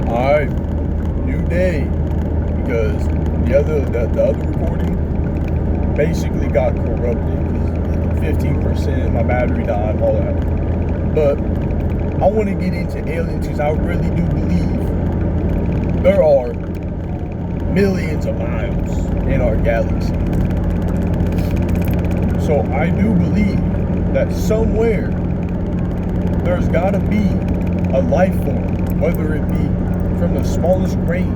Alright, new day. Because the other recording basically got corrupted. 15%, my battery died, all that. But I want to get into aliens because I really do believe there are millions of miles in our galaxy. So I do believe that somewhere there's got to be a life form, whether it be from the smallest grain,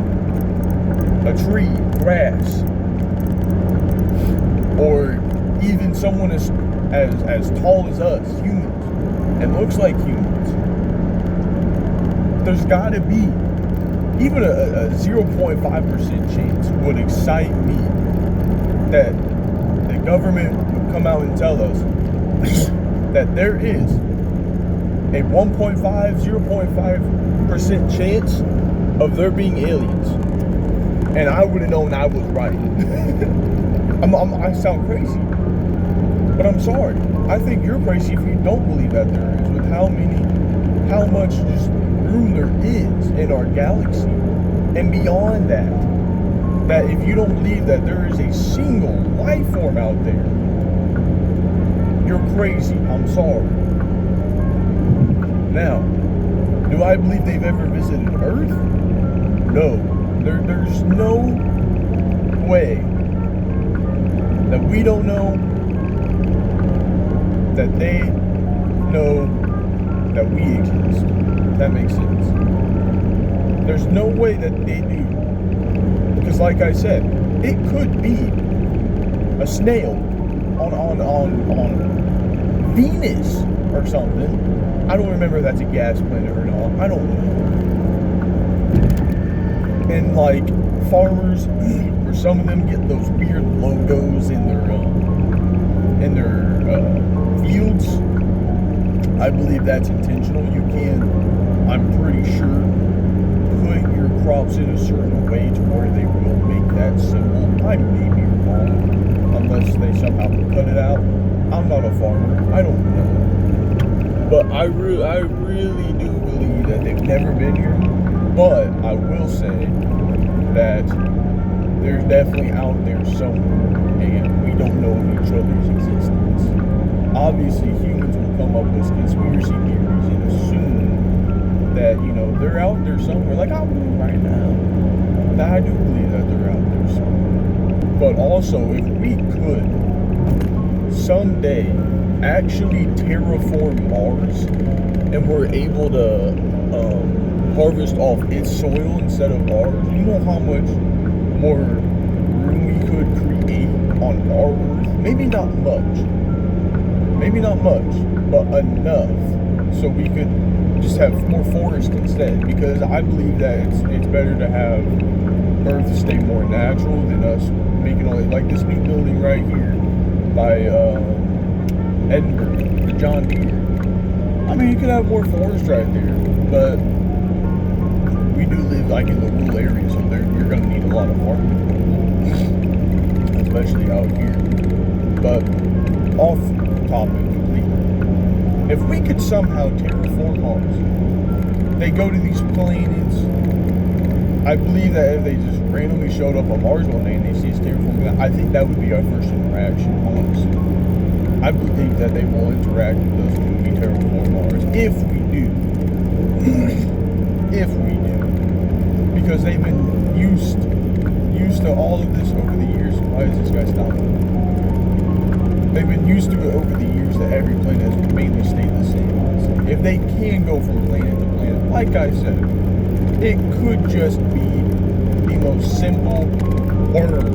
a tree, grass, or even someone as tall as us, humans, and looks like humans. There's got to be even a 0.5% chance would excite me that the government would come out and tell us that there is a 0.5% chance of there being aliens. And I would have known I was right. I sound crazy, but I'm sorry. I think you're crazy if you don't believe that there is, with how much just room there is in our galaxy. And beyond that if you don't believe that there is a single life form out there, you're crazy. I'm sorry. Now, do I believe they've ever visited Earth? No. There's no way that we don't know that they know that we exist. That makes sense. There's no way that they do. Because like I said, it could be a snail on Venus or something. I don't remember if that's a gas planet or not. I don't know. And like farmers, or some of them get those weird logos in their fields. I believe that's intentional. You can, I'm pretty sure, put your crops in a certain way to where they will make that symbol. I may be wrong, unless they somehow cut it out. I'm not a farmer. I don't know. But I really do believe that they've never been here. But I will say that they're definitely out there somewhere, and we don't know of each other's existence. Obviously, humans will come up with conspiracy theories and assume that, they're out there somewhere, like I'm doing right now. Now, I do believe that they're out there somewhere. But also, if we could someday actually terraform Mars, and we're able to harvest off its soil instead of ours, you know how much more room we could create on our Earth? Maybe not much, but enough so we could just have more forest instead. Because I believe that it's better to have Earth stay more natural than us making all like this new building right here by Edinburgh, the John Deere. I mean, you could have more forest right there, but we do live like in the rural area, so you're going to need a lot of farming, especially out here. But off topic completely. If we could somehow terraform Mars, they go to these planets. I believe that if they just randomly showed up on Mars one day and they see us terraforming, I think that would be our first interaction, honestly. I believe that they will interact with us when we terraform Mars. If we do. If we do. Because they've been used to all of this over the years. Why is this guy stopping? They've been used to it over the years that every planet has mainly stayed the same. If they can go from planet to planet, like I said, it could just be the most simple worm.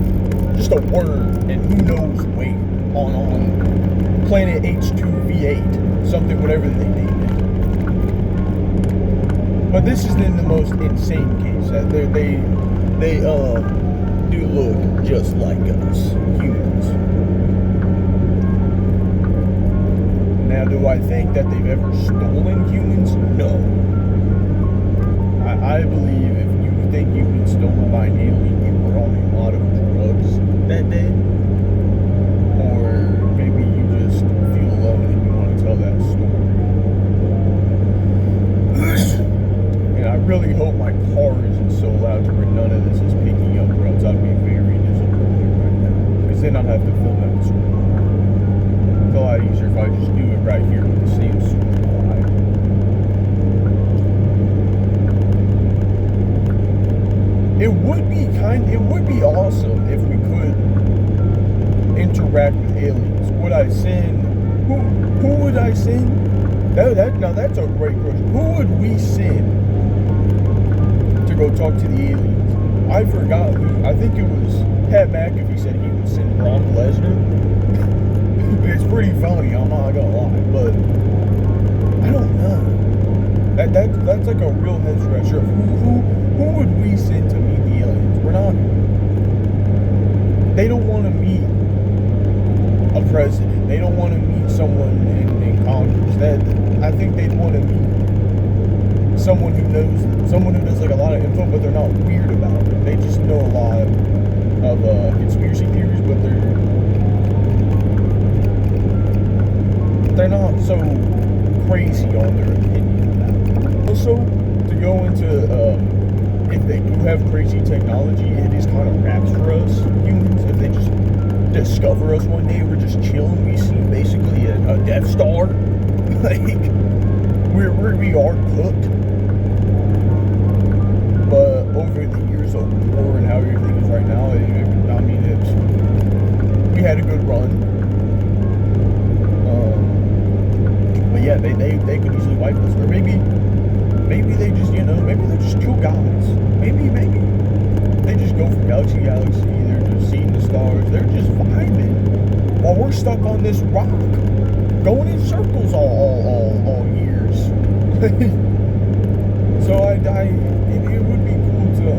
Just a worm, and who knows weight on planet H2V8, something, whatever they name it. But this is in the most insane case that they do look just like us, humans. Now, do I think that they've ever stolen humans? No. I believe if you think you've been stolen by an alien, you were on a lot of drugs that day. Or maybe you just feel alone and you want to tell that story. And I I really hope my car isn't so loud to where none of this is picking up, or else I'd be very disappointed right now. Because then I'd have to film at the school. It's a lot easier if I just do it right here with the same school vibe. It would be awesome if we could interact with aliens. Would I send? Who would I send? Now that's a great question. Who would we send to go talk to the aliens? I forgot who. I think it was Pat McAfee said he would send Brock Lesnar. It's pretty funny, I'm not gonna lie, but I don't know. That's like a real head scratcher. Who would we send to meet the aliens? We're not. They don't want to meet a president. They don't want to meet someone in Congress. I think they'd want to meet someone who does like a lot of info, but they're not weird about it. They just know a lot of conspiracy theories, but they're not so crazy on their opinion about it. Also, to go into if they do have crazy technology, it is kind of raps for us humans. If they just discover us one day, we're just chilling, we see basically a Death Star. Like, we are cooked. But over the years of war and how everything is right now, we had a good run. But yeah, they could easily wipe us. Or maybe they just, maybe they're just chill guys. Maybe they just go from galaxy to galaxy. They're just seeing the stars. They're just vibing while we're stuck on this rock, going in circles all years. So it would be cool to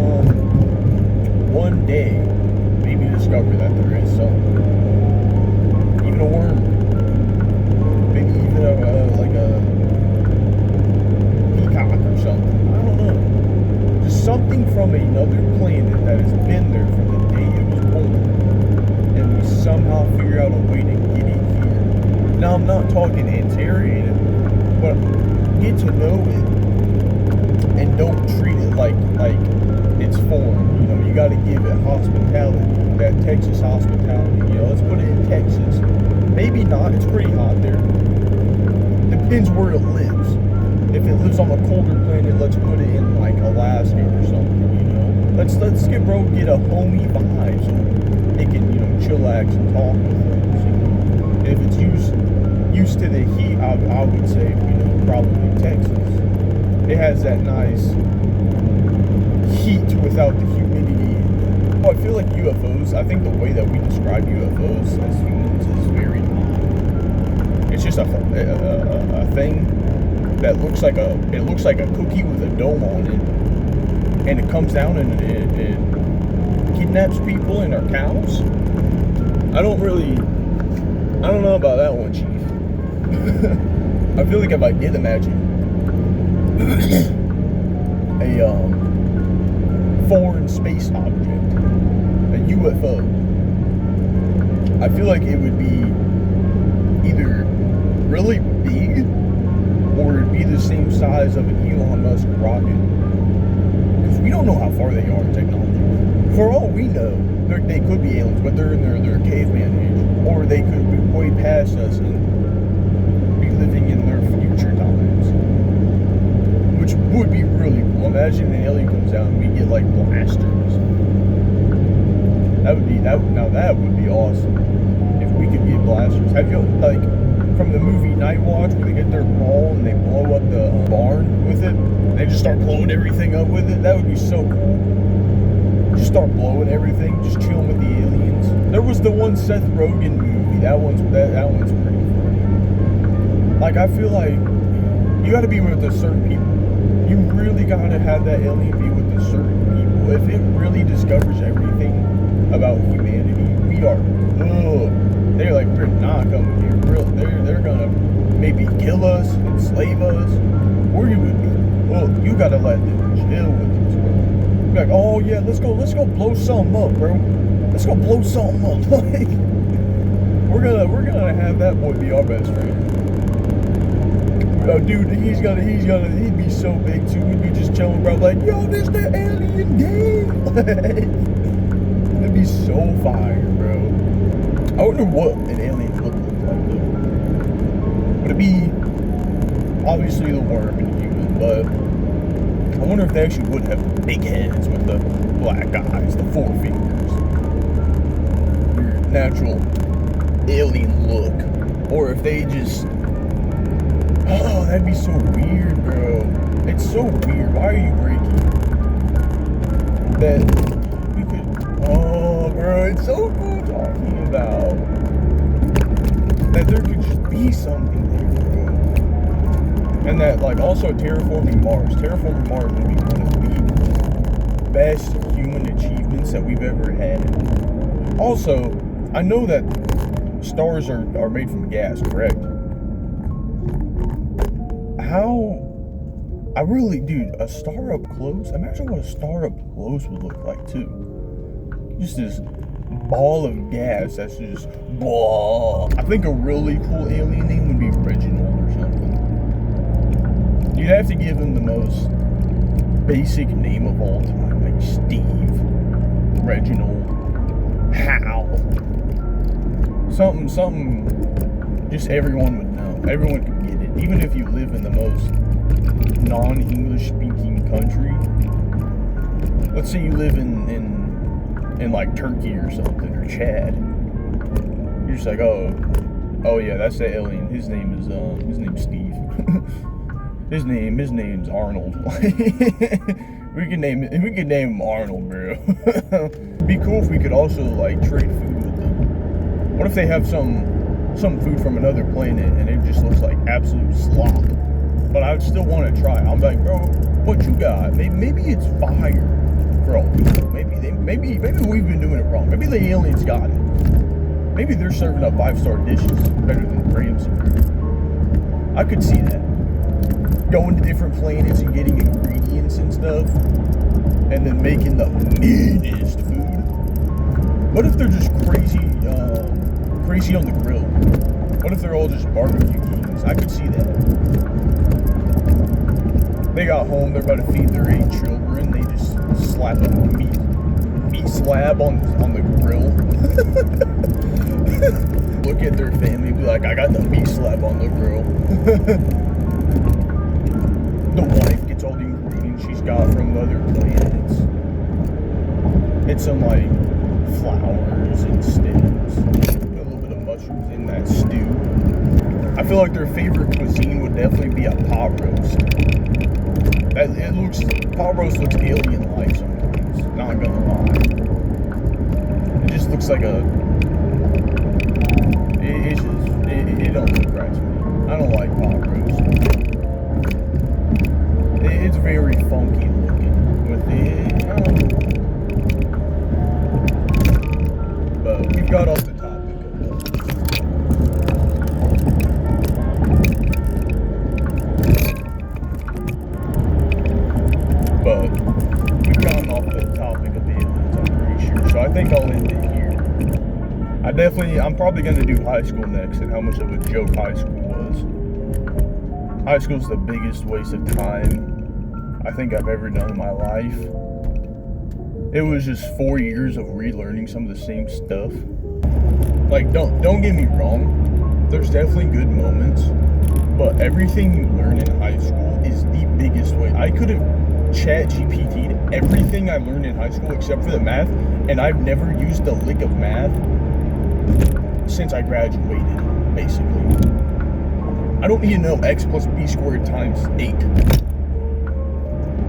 one day maybe discover that there is even a worm, maybe even like a peacock or something. I don't know. Just something from another planet that has been there from the day it was born, and we somehow figure out a way to get it here. Now, I'm not talking interrogate it, but get to know it and don't treat it like it's foreign. You got to give it hospitality, that Texas hospitality. Let's put it in Texas. Maybe not. It's pretty hot there. Depends where it lives. If it lives on a colder planet, let's put it in like Alaska or something. Let's get a homey vibe so it can chillax and talk with things. If it's used to the heat, I would say probably Texas. It has that nice heat without the humidity. I feel like UFOs. I think the way that we describe UFOs as humans is very odd. It's just a thing that looks like a cookie with a dome on it, and it comes down and it kidnaps people and our cows. I don't know about that one, Chief. I feel like if I did imagine a foreign space object, a UFO, I feel like it would be either really big or it'd be the same size of an Elon Musk rocket. Because we don't know how far they are in technology. For all we know, they could be aliens, but they're in their caveman age. Or they could be way past us and be living in their future times. Which would be really cool. Imagine an alien comes out and we get like blasters. That would be awesome. If we could get blasters. Have you, like, from the movie Night Watch, where they get their ball and they blow up the barn with it? They just start blowing everything up with it? That would be so cool. Just start blowing everything, just chilling with the aliens. There was the one Seth Rogen movie. That one's pretty funny. Like, I feel like you gotta be with a certain people. You really gotta have that alien be with a certain people. If it really discovers everything about humanity, we are they're like, we're not coming here. They're gonna maybe kill us, enslave us, or you would be. Well, you gotta let them chill with us, bro. Be like, oh yeah, let's go blow something up, bro. Let's go blow something up. Like, we're gonna have that boy be our best friend. Oh, dude, he'd be so big too. We'd be just chilling, bro. Like, yo, this the alien game. That'd be so fire, bro. I wonder what an alien would look like, though. Would it be obviously the worm and human, but I wonder if they actually would have big heads with the black eyes, the 4 fingers, your natural alien look, or if they just. Oh, that'd be so weird, bro. It's so weird. Why are you breaking? That we could. Oh, bro, it's so cool talking about that there could just be something there, bro. And that, like, also terraforming Mars. Terraforming Mars would be one of the best human achievements that we've ever had. Also, I know that stars are made from gas, correct? How? I really, dude, a star up close? Imagine what a star up close would look like, too. Just this ball of gas that's just blah. I think a really cool alien name would be Reginald or something. You'd have to give him the most basic name of all time, like Steve, Reginald, Hal. Something just everyone would know. Everyone could get it. Even if you live in the most non-English speaking country. Let's say you live in like Turkey or something, or Chad. You're just like, oh yeah, that's the alien. His name's Steve. his name's Arnold. we could name him Arnold, bro. Be cool if we could also like trade food with them. What if they have some food from another planet and it just looks like absolute slop? But I would still want to try. I'm like, bro, what you got? Maybe it's fire for all people. Maybe we've been doing it wrong. Maybe the aliens got it. Maybe they're serving up 5-star dishes better than Ramsay. I could see that. Going to different planets and getting ingredients and stuff, and then making the meanest food. What if they're just crazy on the grill? What if they're all just barbecue kings? I could see that. They got home, they're about to feed their 8 children, they just slap a meat slab on the grill. Look at their family and be like, I got the meat slab on the grill. The wife gets all the ingredients she's got from the other planets. It's some like flowers and stems. A little bit of mushrooms in that stew. I feel like their favorite cuisine would definitely be a pot roast. Pot roast looks alien-like sometimes. Not gonna lie. It just looks like it don't look right to me. I don't like pot roast. It's very funky looking with it. But we've got off the topic of But we've gotten off the topic of aliens, I'm pretty sure. So I think I'll end it here. I'm probably going to do high school next and how much of a joke high school was. High school's the biggest waste of time I think I've ever done in my life. It was just 4 years of relearning some of the same stuff. Like, don't get me wrong, there's definitely good moments, but everything you learn in high school is the biggest waste. I could have chat GPT'd everything I learned in high school except for the math, and I've never used a lick of math since I graduated, basically. I don't need to know x plus b squared times 8.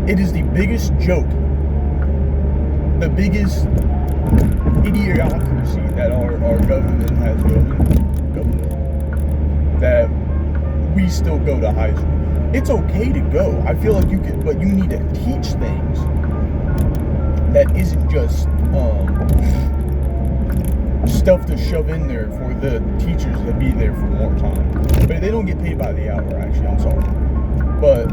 It is the biggest joke, the biggest idiocracy that our government has going, that we still go to high school. It's okay to go. I feel like you can, but you need to teach things that isn't just stuff to shove in there for the teachers to be there for more time. But they don't get paid by the hour, actually, I'm sorry. But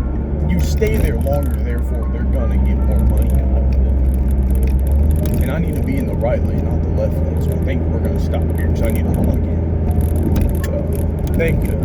you stay there longer, therefore they're gonna get more money out of it. And I need to be in the right lane, not the left lane, so I think we're gonna stop here because I need to log in. So, thank you.